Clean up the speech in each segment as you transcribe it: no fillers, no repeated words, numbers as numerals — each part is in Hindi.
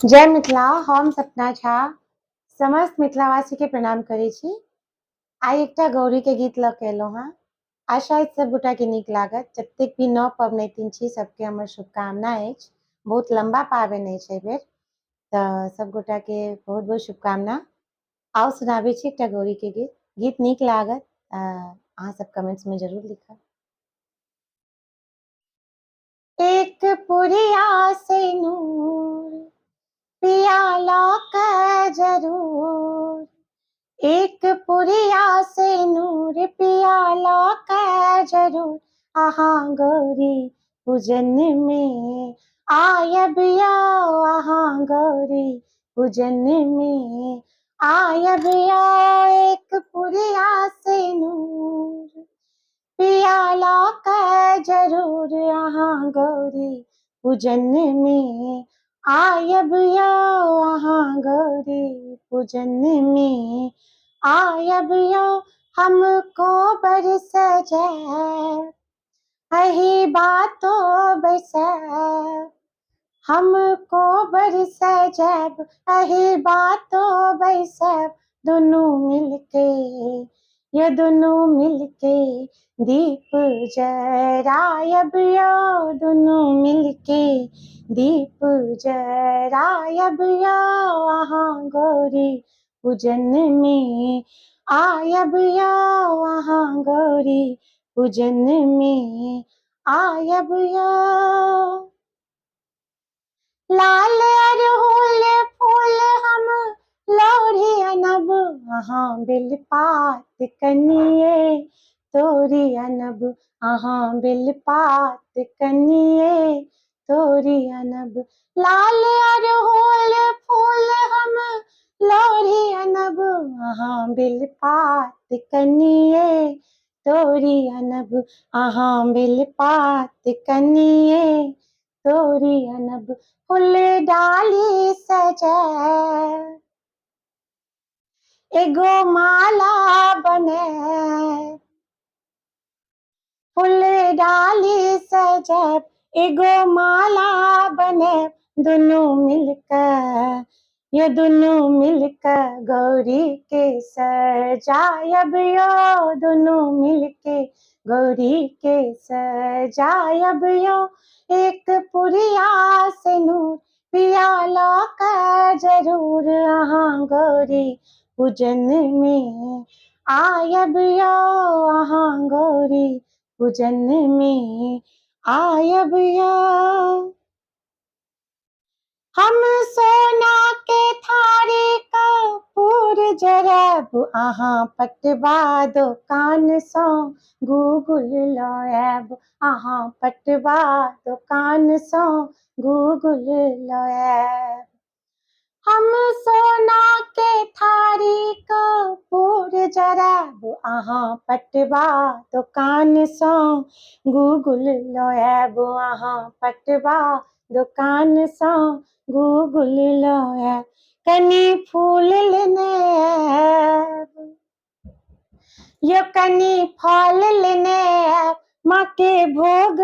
जय मिथिला। हम सपना झा समस्त मिथिलावासी के प्रणाम करै छी। आइ एकटा गौरी के गीत लऽ के एलहुँ हेँ। आशा अछि सब गोटा के नीक लागत। जतेक भी नव पबनैतिन छी सबके हमर शुभकामना अछि। बहुत लम्बा पाबनि अछि एहि बेर, तऽ सब गोटा के बहुत बहुत शुभकामना। आओ सुनाबै छी एकटा गौरी के गीत। गीत नीक लागत अहाँ सब कमेंट्स में जरूर लिखब। एक पुरिया से नूर पियाला का जरूर, एक पुरिया से नूर पियाला का जरूर। आहाँ गौरी पूजन में आयब आओ, आहाँ गौरी पूजन में आयब आओ। एक पुरिया से नूर पियाला का जरूर, आहाँ गौरी पूजन में आयब आओ, आहाँ गौरी पूजन में आयब आओ। हमको बरस जाए अही बातों बरसा, हमको बरस जब अही बातों बरसब। दोनों मिलके ये दोनों मिलके दीप जरायब आओ, दोनों मिलके दीप जरायब आओ। आहाँ गौरी पूजन में आयब आओ, आहाँ गौरी पूजन में आयब आओ। लाल अरहुल फूल हम लोढ़ी अनब, आहाँ बेलपात कनिए तोरी अनब, आहाँ बेलपात कनिए तोरी अनब। लाल अरहुल फूल हम लोढ़ी अनब, आहाँ बेलपात कनिए तोरी अनब, आहाँ बेलपात कनिए तोरी अनब। फूल डाली सजाए एगो माला बनाए, फूल डाली सजाब एगो माला बनाए। दोनों मिलकर ये दोनों मिलकर गौरी के सजायब आओ, दोनों मिलके गौरी के सजायब आओ। एक पुरिया से नूर पियाला का जरूर, आहाँ गौरी पूजन में आयब आओ, आहाँ गौरी पूजन में आयब आओ। हम सोना के थारी कपूर जरब, आहाँ पटवा दुकान सौ गूगल लएब, आहाँ पटवा दुकान सौ गूगल लएब। हम सोना के थारी कपूर जरब, आहाँ पटवा दुकान सौ गूगल लएब, आहाँ पटवा दुकान सौ गूगल लएब। कनी फूल लेने आएब यो कनी फल लेने आएब, माँ के भोग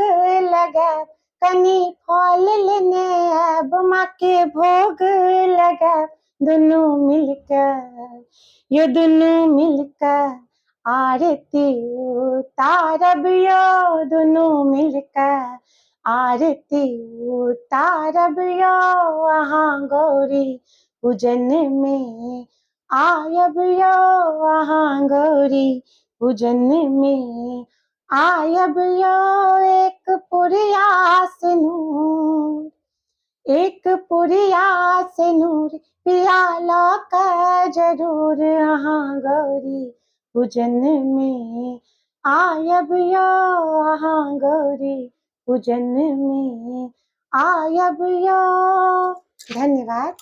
लगाएब। कनी फल लेने आएब माँ के भोग लगाएब। दोनों मिलकर ये दोनों मिलकर आरती उतारब आओ, दोनों मिलकर आरती उतारब आओ। आहाँ गौरी पूजन में आयब आओ, आहाँ गौरी पूजन में आयब आओ। एक पुरिया से नूर एक पुरिया से नूर पियाला का जरूर, आहाँ गौरी पूजन में आयब आओ, आहाँ गौरी पूजन में आयब आओ। धन्यवाद।